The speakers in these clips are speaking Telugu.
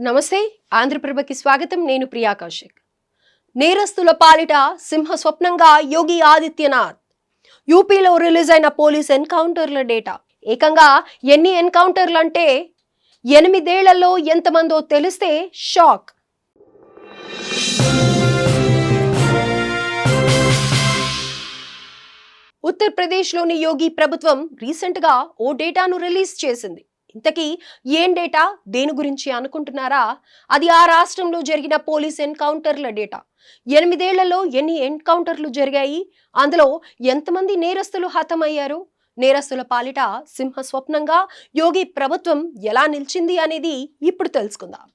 నమస్తే ఆంధ్రప్రభకి స్వాగతం. నేను ప్రియా కౌశిక్. నేరస్తుల పాలిట సింహ స్వప్నంగా యోగి ఆదిత్యనాథ్. యూపీలో రిలీజ్ అయిన పోలీస్ ఎన్కౌంటర్ల డేటా ఏకంగా ఎన్ని ఎన్కౌంటర్లు అంటే 8 ఏళ్లలో ఎంతమందో తెలిస్తే షాక్. ఉత్తరప్రదేశ్లోని యోగి ప్రభుత్వం రీసెంట్గా ఓ డేటాను రిలీజ్ చేసింది. ఇంతకీ ఏం డేటా, దేని గురించి అనుకుంటున్నారా? అది ఆ రాష్ట్రంలో జరిగిన పోలీస్ ఎన్కౌంటర్ల డేటా. 8 ఏళ్లలో ఎన్ని ఎన్కౌంటర్లు జరిగాయి, అందులో ఎంతమంది నేరస్తులు హతమయ్యారు, నేరస్తుల పాలిట సింహ స్వప్నంగా యోగి ప్రభుత్వం ఎలా నిలిచింది అనేది ఇప్పుడు తెలుసుకుందాం.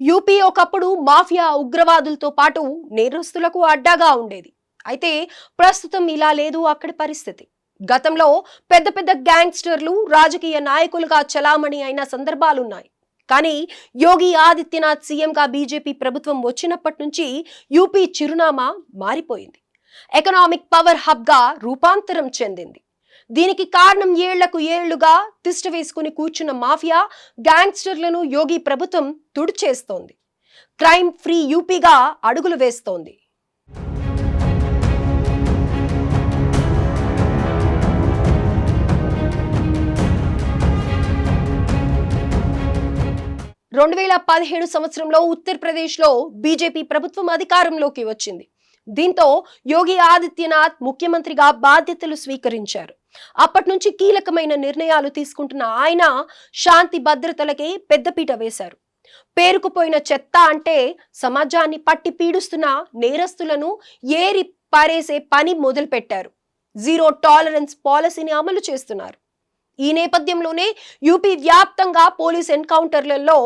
యూపీ ఒకప్పుడు మాఫియా ఉగ్రవాదులతో పాటు నేరస్తులకు అడ్డాగా ఉండేది. అయితే ప్రస్తుతం ఇలా లేదు అక్కడి పరిస్థితి. గతంలో పెద్ద పెద్ద గ్యాంగ్స్టర్లు రాజకీయ నాయకులుగా చలామణి అయిన సందర్భాలున్నాయి. కానీ యోగి ఆదిత్యనాథ్ సీఎంగా బీజేపీ ప్రభుత్వం వచ్చినప్పటి నుంచి యూపీ చిరునామా మారిపోయింది. ఎకనామిక్ పవర్ హబ్గా రూపాంతరం చెందింది. దీనికి కారణం ఏళ్లకు ఏళ్లుగా తిష్ట వేసుకుని కూర్చున్న మాఫియా గ్యాంగ్స్టర్లను యోగి ప్రభుత్వం తుడిచేస్తోంది. క్రైమ్ ఫ్రీ యూపీగా అడుగులు వేస్తోంది. రెండు 2017 సంవత్సరంలో ఉత్తరప్రదేశ్లో బీజేపీ ప్రభుత్వం అధికారంలోకి వచ్చింది. దీంతో యోగి ఆదిత్యనాథ్ ముఖ్యమంత్రిగా బాధ్యతలు స్వీకరించారు. అప్పటి నుంచి కీలకమైన నిర్ణయాలు తీసుకుంటున్న ఆయన శాంతి భద్రతలకే పెద్దపీట వేశారు. పేరుకుపోయిన చెత్త అంటే సమాజాన్ని పట్టి పీడుస్తున్న నేరస్తులను ఏరి పారేసే పని మొదలుపెట్టారు. జీరో టాలరెన్స్ పాలసీని అమలు చేస్తున్నారు. ఈ నేపథ్యంలోనే యూపీ వ్యాప్తంగా పోలీస్ ఎన్కౌంటర్లలో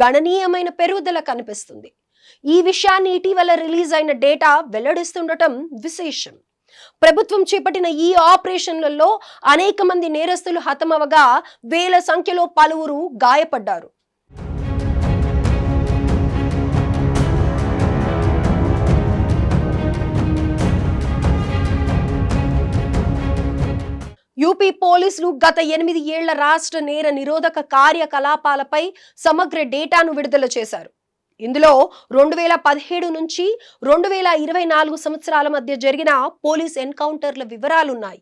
గణనీయమైన పెరుగుదల కనిపిస్తుంది. ఈ విషయాన్ని ఇటీవల రిలీజ్ అయిన డేటా వెల్లడిస్తుండటం విశేషం. ప్రభుత్వం చేపట్టిన ఈ ఆపరేషన్లలో అనేక మంది నేరస్తులు హతమవగా వేల సంఖ్యలో పలువురు గాయపడ్డారు. యూపీ పోలీసులు గత 8 ఏళ్ల రాష్ట్ర నేర నిరోధక కార్యకలాపాలపై సమగ్ర డేటాను విడుదల చేశారు. ఇందులో 2017 నుంచి 2024 సంవత్సరాల మధ్య జరిగిన పోలీస్ ఎన్కౌంటర్ల వివరాలున్నాయి.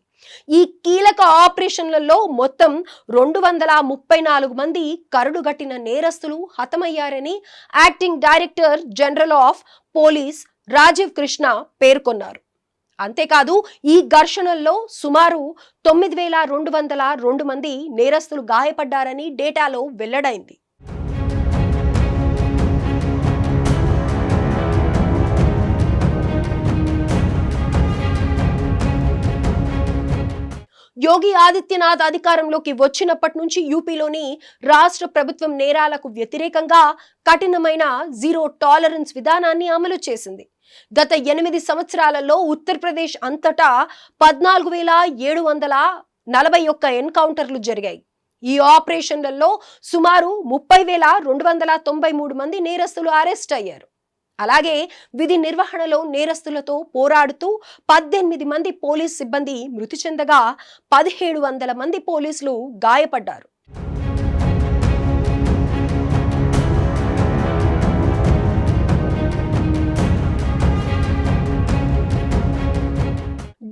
ఈ కీలక ఆపరేషన్లలో మొత్తం 234 మంది కరడుగట్టిన నేరస్తులు హతమయ్యారని acting director general of police Rajiv Krishna పేర్కొన్నారు. అంతేకాదు ఈ ఘర్షణల్లో సుమారు 9202 మంది నేరస్తులు గాయపడ్డారని డేటాలో వెల్లడైంది. యోగి ఆదిత్యనాథ్ అధికారంలోకి వచ్చినప్పటి నుంచి యూపీలోని రాష్ట్ర ప్రభుత్వం నేరాలకు వ్యతిరేకంగా కఠినమైన జీరో టాలరెన్స్ విధానాన్ని అమలు చేసింది. గత 8 సంవత్సరాలలో ఉత్తరప్రదేశ్ అంతటా 14,741 ఎన్కౌంటర్లు జరిగాయి. ఈ ఆపరేషన్లలో సుమారు 30,293 మంది నేరస్తులు అరెస్ట్ అయ్యారు. అలాగే విధి నిర్వహణలో నేరస్తులతో పోరాడుతూ 18 మంది పోలీస్ సిబ్బంది మృతి చెందగా 1700 మంది పోలీసులు గాయపడ్డారు.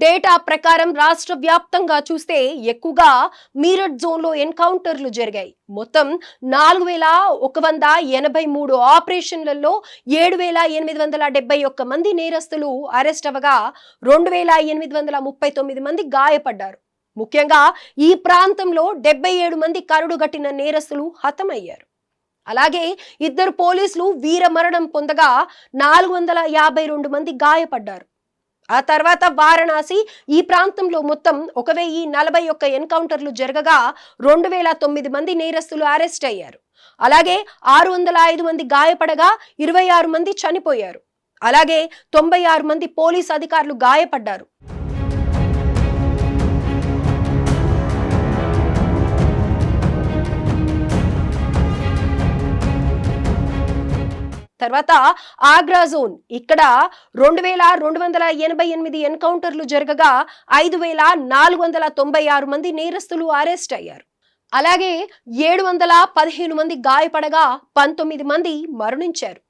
డేటా ప్రకారం రాష్ట్ర వ్యాప్తంగా చూస్తే ఎక్కువగా మీరట్ జోన్లో ఎన్కౌంటర్లు జరిగాయి. మొత్తం 4183 ఆపరేషన్లలో 7871 మంది నేరస్తులు అరెస్ట్ అవ్వగా 2839 మంది గాయపడ్డారు. ముఖ్యంగా ఈ ప్రాంతంలో 77 మంది కరడుగట్టిన నేరస్తులు హతమయ్యారు. అలాగే 2 పోలీసులు వీరమరణం పొందగా 452 మంది గాయపడ్డారు. ఆ తర్వాత వారణాసి ఈ ప్రాంతంలో మొత్తం 1041 ఎన్కౌంటర్లు జరగగా 2009 మంది నేరస్తులు అరెస్ట్ అయ్యారు. అలాగే 605 మంది గాయపడగా 26 మంది చనిపోయారు. అలాగే 96 మంది పోలీస్ అధికారులు గాయపడ్డారు. తర్వాత ఆగ్రా జోన్, ఇక్కడ 2288 ఎన్కౌంటర్లు జరగగా 5496 మంది నేరస్తులు అరెస్ట్ అయ్యారు. అలాగే 715 మంది గాయపడగా 19 మంది మరణించారు.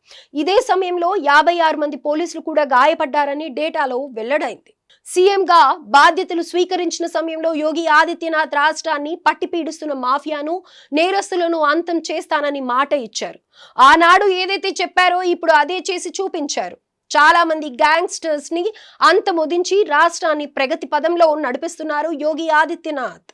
ఇదే సమయంలో 56 మంది పోలీసులు కూడా గాయపడ్డారని డేటాలో వెల్లడైంది. సీఎంగా బాధ్యతలు స్వీకరించిన సమయంలో యోగి ఆదిత్యనాథ్ రాష్ట్రాన్ని పట్టిపీడిస్తున్న మాఫియాను, నేరస్తులను అంతం చేస్తానని మాట ఇచ్చారు. ఆనాడు ఏదైతే చెప్పారో ఇప్పుడు అదే చేసి చూపించారు. చాలా మంది గ్యాంగ్స్టర్స్ ని అంతమొదించి రాష్ట్రాన్ని ప్రగతి పదంలో నడిపిస్తున్నారు యోగి ఆదిత్యనాథ్.